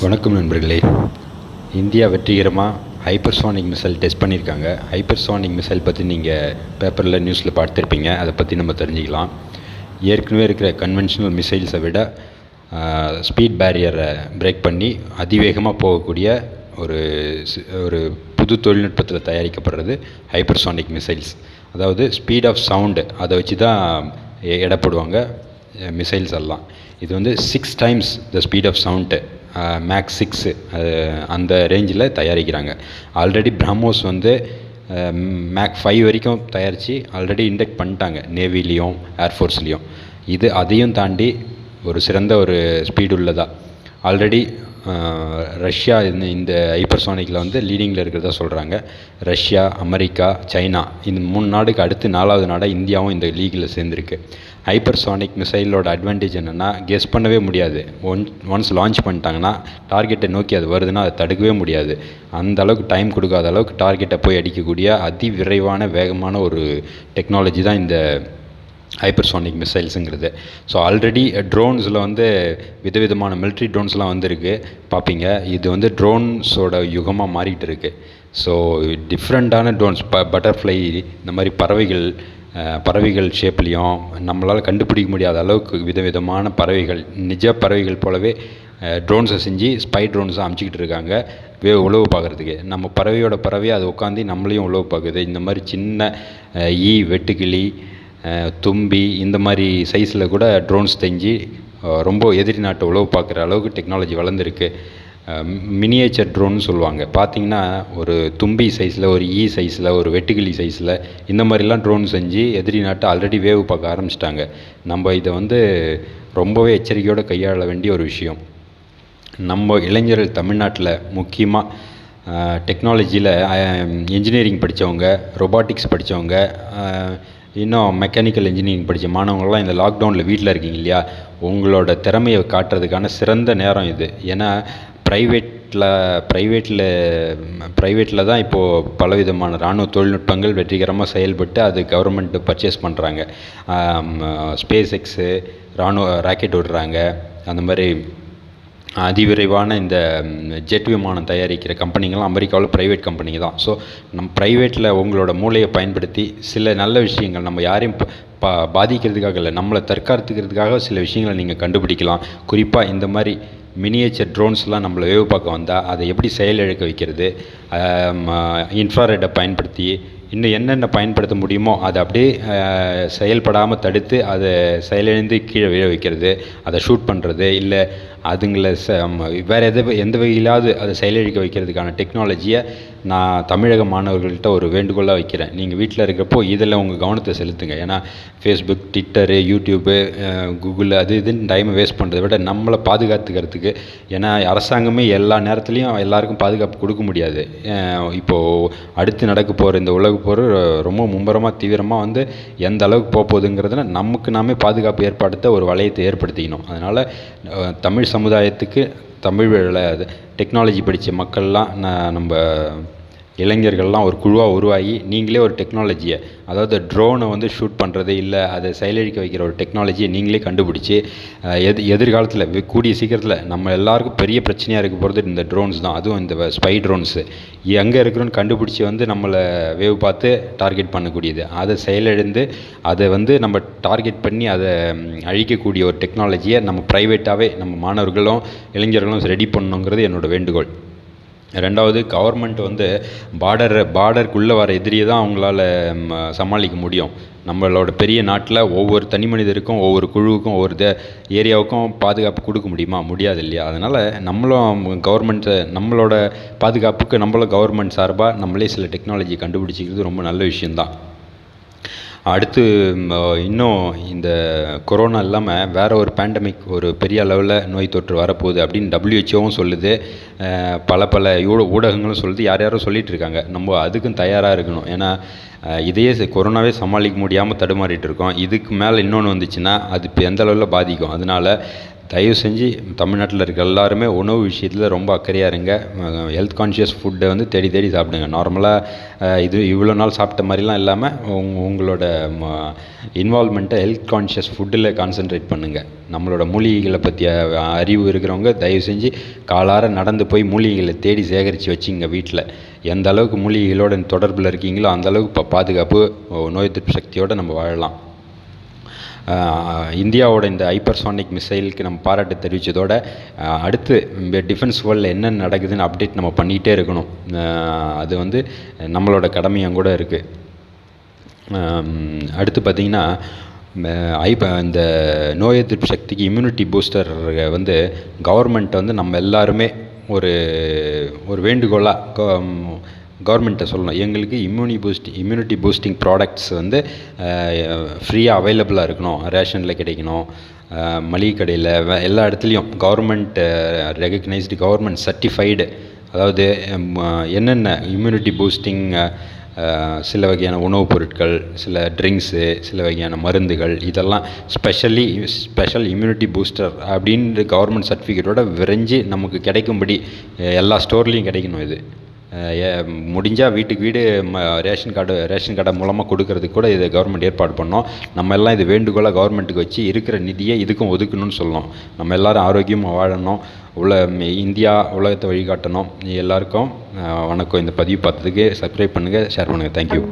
வணக்கம் நண்பர்களே. இந்தியா வெற்றிகரமாக ஹைப்பர்சானிக் மிசைல் டெஸ்ட் பண்ணியிருக்காங்க. ஹைப்பர்சானிக் மிசைல் பற்றி நீங்கள் பேப்பரில் நியூஸில் பார்த்துருப்பீங்க. அதை பற்றி நம்ம தெரிஞ்சுக்கலாம். ஏற்கனவே இருக்கிற கன்வென்ஷனல் மிசைல்ஸை விட ஸ்பீட் பேரியரை பிரேக் பண்ணி அதிவேகமாக போகக்கூடிய ஒரு புது தொழில்நுட்பத்தில் தயாரிக்கப்படுறது ஹைப்பர்சானிக் மிசைல்ஸ். அதாவது ஸ்பீட் ஆஃப் சவுண்டு அதை வச்சு தான் எடப்படுவாங்க மிசைல்ஸ் எல்லாம். இது வந்து 6 times the speed of sound, max 6 அந்த ரேஞ்சில் தயாரிக்கிறாங்க. ஆல்ரெடி பிரம்மோஸ் வந்து மேக் 5 வரைக்கும் தயாரித்து ஆல்ரெடி இண்டக்ட் பண்ணிட்டாங்க நேவிலையும் ஏர்ஃபோர்ஸ்லேயும். இது அதையும் தாண்டி ஒரு சிறந்த ஒரு ஸ்பீடு உள்ளதா. ஆல்ரெடி ரஷ்யா இந்த ஹைப்பர்சானிக்கில் வந்து லீடிங்கில் இருக்கிறதா சொல்கிறாங்க. ரஷ்யா, அமெரிக்கா, சைனா இந்த 3 நாடுக்கு அடுத்து 4வது நாடாக இந்தியாவும் இந்த லீகில் சேர்ந்துருக்கு. ஹைப்பர்சானிக் மிசைலோட அட்வான்டேஜ் என்னென்னா கெஸ் பண்ணவே முடியாது. ஒன்ஸ் லான்ச் பண்ணிட்டாங்கன்னா டார்கெட்டை நோக்கி அது வருதுன்னா அதை தடுக்கவே முடியாது. அந்த அளவுக்கு டைம் கொடுக்காத அளவுக்கு டார்கெட்டை போய் அடிக்கக்கூடிய அதிவிரைவான வேகமான ஒரு டெக்னாலஜி தான் இந்த ஹைப்பர்சானிக் மிசைல்ஸுங்கிறது. ஸோ ஆல்ரெடி ட்ரோன்ஸில் வந்து விதவிதமான மிலிட்ரி ட்ரோன்ஸ்லாம் வந்துருக்கு பார்ப்பீங்க. இது வந்து ட்ரோன்ஸோட யுகமாக மாறிக்கிட்டு இருக்குது. ஸோ டிஃப்ரெண்ட்டான ட்ரோன்ஸ், பட்டர்ஃப்ளை, இந்த மாதிரி பறவைகள் ஷேப்லேயும் நம்மளால் கண்டுபிடிக்க முடியாத அளவுக்கு விதவிதமான பறவைகள், நிஜ பறவைகள் போலவே ட்ரோன்ஸை செஞ்சு ஸ்பை ட்ரோன்ஸை அமுச்சிக்கிட்டு இருக்காங்க உழவு பார்க்குறதுக்கு. நம்ம பறவையை அது உட்காந்து நம்மளையும் உழவு பார்க்குது. இந்த மாதிரி சின்ன வெட்டுக்கிளி, தும்பி இந்த மாதிரி சைஸில் கூட ட்ரோன்ஸ் செஞ்சு ரொம்ப எதிரி நாட்டை உழவு பார்க்குற அளவுக்கு டெக்னாலஜி வளர்ந்துருக்கு. மினியேச்சர் ட்ரோன்னு சொல்லுவாங்க. பார்த்திங்கன்னா ஒரு தும்பி சைஸில், ஒரு சைஸில், ஒரு வெட்டுக்கிளி சைஸில் இந்த மாதிரிலாம் ட்ரோன் செஞ்சு எதிரி நாட்டை ஆல்ரெடி வேவு பார்க்க ஆரம்பிச்சிட்டாங்க. நம்ம இதை வந்து ரொம்பவே எச்சரிக்கையோடு கையாள வேண்டிய ஒரு விஷயம். நம்ம இளைஞர்கள் தமிழ்நாட்டில் முக்கியமாக டெக்னாலஜியில் இன்ஜினியரிங் படித்தவங்க, ரொபாட்டிக்ஸ் படித்தவங்க, இன்னும் மெக்கானிக்கல் இன்ஜினியரிங் படித்த மாணவங்கள்லாம் இந்த லாக்டவுனில் வீட்டில் இருக்கீங்க இல்லையா, உங்களோட திறமையை காட்டுறதுக்கான சிறந்த நேரம் இது. ஏன்னா ப்ரைவேட்டில் தான் இப்போது பலவிதமான இராணுவ தொழில்நுட்பங்கள் வெற்றிகரமாக செயல்பட்டு அது கவர்மெண்ட்டு பர்ச்சேஸ் பண்ணுறாங்க. ஸ்பேஸ் எக்ஸு இராணுவ ராக்கெட் விடுறாங்க. அந்த மாதிரி அதிவிரைவான இந்த ஜெட் விமானம் தயாரிக்கிற கம்பெனிங்கள்லாம் அமெரிக்காவில் ப்ரைவேட் கம்பெனிங்க தான். ஸோ நம்ம ப்ரைவேட்டில் உங்களோட மூளையை பயன்படுத்தி சில நல்ல விஷயங்கள், நம்ம யாரையும் பாதிக்கிறதுக்காக இல்லை, நம்மளை தற்காத்துக்கிறதுக்காக சில விஷயங்களை நீங்கள் கண்டுபிடிக்கலாம். குறிப்பாக இந்த மாதிரி மினியேச்சர் ட்ரோன்ஸ்லாம் நம்மளை வேவு பார்க்க வந்தால் அதை எப்படி செயலிழக்க வைக்கிறது, இன்ஃப்ராரெட்டை பயன்படுத்தி இன்னும் என்னென்ன பயன்படுத்த முடியுமோ அதை அப்படியே செயல்படாமல் தடுத்து அதை செயலிழந்து கீழே விழ வைக்கிறது, அதை ஷூட் பண்ணுறது, இல்லை அதுங்களை வேறு எந்த வகையிலாவது அதை செயலிழக்க வைக்கிறதுக்கான டெக்னாலஜியை நான் தமிழக மாணவர்கள்ட்ட ஒரு வேண்டுகோளாக வைக்கிறேன். நீங்கள் வீட்டில் இருக்கிறப்போ இதில் உங்கள் கவனத்தை செலுத்துங்க. ஏன்னா ஃபேஸ்புக், ட்விட்டரு, யூடியூப்பு, கூகுள் அது இதுன்னு டைமை வேஸ்ட் பண்ணுறதை விட நம்மளை பாதுகாத்துக்கிறதுக்கு, ஏன்னா அரசாங்கமே எல்லா நேரத்துலையும் எல்லாருக்கும் பாதுகாப்பு கொடுக்க முடியாது. இப்போது அடுத்து நடக்க போகிற இந்த உலக போர் ரொம்ப மும்முரமாக தீவிரமாக வந்து எந்த அளவுக்கு போகுதுங்கிறதுனா நமக்கு நாமே பாதுகாப்பு ஏற்படுத்த ஒரு வளையத்தை ஏற்படுத்திக்கணும். அதனால் தமிழ் சமுதாயத்துக்கு தமிழ் டெக்னாலஜி படித்த மக்கள்லாம் நம்ம இளைஞர்கள்லாம் ஒரு குழுவாக உருவாகி நீங்களே ஒரு டெக்னாலஜியை, அதாவது ட்ரோனை வந்து ஷூட் பண்ணுறது இல்லை அதை செயலிழக்க வைக்கிற ஒரு டெக்னாலஜியை நீங்களே கண்டுபிடிச்சி எதிர்காலத்தில் கூடிய சீக்கிரத்தில் நம்ம எல்லாருக்கும் பெரிய பிரச்சனையாக இருக்க போகிறது இந்த ட்ரோன்ஸ் தான். அதுவும் இந்த ஸ்பை ட்ரோன்ஸு எங்கே இருக்கிறோன்னு கண்டுபிடிச்சி வந்து நம்மளை வேவு பார்த்து டார்கெட் பண்ணக்கூடியது. அதை செயலிழந்து அதை வந்து நம்ம டார்கெட் பண்ணி அதை அழிக்கக்கூடிய ஒரு டெக்னாலஜியை நம்ம ப்ரைவேட்டாகவே நம்ம மாணவர்களும் இளைஞர்களும் ரெடி பண்ணணுங்கிறது என்னோடய வேண்டுகோள். ரெண்டாவது, கவர்மெண்ட் வந்து பார்டருக்குள்ளே வர எதிரியை தான் அவங்களால சமாளிக்க முடியும். நம்மளோட பெரிய நாட்டில் ஒவ்வொரு தனி மனிதருக்கும், ஒவ்வொரு குழுவுக்கும், ஒவ்வொரு ஏரியாவுக்கும் பாதுகாப்பு கொடுக்க முடியாது இல்லையா. அதனால் நம்மளும் நம்மளோட பாதுகாப்புக்கு நம்மளும் கவர்மெண்ட் சார்பாக நம்மளே சில டெக்னாலஜி கண்டுபிடிச்சிக்கிறது ரொம்ப நல்ல விஷயந்தான். அடுத்து இன்னும் இந்த கொரோனா இல்லாமல் வேறு ஒரு பேண்டமிக், ஒரு பெரிய அளவில் நோய் தொற்று வரப்போகுது அப்படின்னு WHO சொல்லுது. பல ஊடகங்களும் சொல்லுது, யாரும் சொல்லிகிட்டு இருக்காங்க. நம்ம அதுக்கும் தயாராக இருக்கணும். ஏன்னா இதையே கொரோனாவே சமாளிக்க முடியாமல் தடுமாறிட்டு இருக்கோம். இதுக்கு மேலே இன்னொன்று வந்துச்சுன்னா அது இப்போ எந்த அளவில் பாதிக்கும். அதனால் தயவு செஞ்சு தமிழ்நாட்டில் இருக்க எல்லாருமே உணவு விஷயத்தில் ரொம்ப அக்கறையாக இருங்க. ஹெல்த் கான்ஷியஸ் ஃபுட்டை வந்து தேடி தேடி சாப்பிடுங்க. நார்மலாக இவ்வளோ நாள் சாப்பிட்ட மாதிரிலாம் இல்லாமல் உங்களோட இன்வால்மெண்ட்டை ஹெல்த் கான்ஷியஸ் ஃபுட்டில் கான்சென்ட்ரேட் பண்ணுங்கள். நம்மளோட மூலிகைகளை பற்றிய அறிவு இருக்கிறவங்க தயவு செஞ்சு காலார நடந்து போய் மூலிகைகளை தேடி சேகரித்து வச்சுங்க வீட்டில். எந்த அளவுக்கு மூலிகைகளோட தொடர்பில் இருக்கீங்களோ அந்த அளவுக்கு பாதுகாப்பு, நோய் எதிர்ப்பு சக்தியோடு நம்ம வாழலாம். இந்தியாவோட இந்த ஹைப்பர்சானிக் மிசைலுக்கு நம்ம பாராட்டு தெரிவித்ததோட அடுத்து டிஃபென்ஸ் வேர்ல்டில் என்ன நடக்குதுன்னு அப்டேட் நம்ம பண்ணிகிட்டே இருக்கணும். அது வந்து நம்மளோட கடமையும் கூட இருக்குது. அடுத்து பார்த்திங்கன்னா இந்த நோய் எதிர்ப்பு சக்திக்கு இம்யூனிட்டி பூஸ்டர் வந்து கவர்மெண்ட் வந்து நம்ம எல்லாருமே ஒரு வேண்டுகோளாக கவர்மெண்ட்டை சொல்லணும். எங்களுக்கு இம்யூனிட்டி பூஸ்டிங் ப்ராடக்ட்ஸ் வந்து ஃப்ரீயாக அவைலபிளாக இருக்கணும், ரேஷனில் கிடைக்கணும், மளிகை கடையில் எல்லா இடத்துலையும் கவர்மெண்ட் ரெகக்னைஸ்டு, கவர்மெண்ட் சர்டிஃபைடு, அதாவது என்னென்ன இம்யூனிட்டி பூஸ்டிங் சில வகையான உணவுப் பொருட்கள், சில ட்ரிங்க்ஸு, சில வகையான மருந்துகள், இதெல்லாம் ஸ்பெஷல் இம்யூனிட்டி பூஸ்டர் அப்படின்ற கவர்மெண்ட் சர்டிஃபிகேட்டோட விரைஞ்சு நமக்கு கிடைக்கும்படி எல்லா ஸ்டோர்லேயும் கிடைக்கணும். இது முடிஞ்சால் வீட்டுக்கு வீடு ரேஷன் கார்டு மூலமாக கொடுக்கறதுக்கு கூட இதை கவர்மெண்ட் ஏற்பாடு பண்ணோம். நம்ம எல்லாம் இது வேண்டுகோளாக கவர்மெண்ட்டுக்கு வச்சு இருக்கிற நிதியை இதுக்கும் ஒதுக்கணும்னு சொல்லணும். நம்ம எல்லோரும் ஆரோக்கியமாக வாழணும், இந்தியா உலகத்தை வழிகாட்டணும். எல்லாருக்கும் வணக்கம். இந்த பதிவு பார்த்ததுக்கு சப்ஸ்கிரைப் பண்ணுங்கள், ஷேர் பண்ணுங்கள். தேங்க்யூ.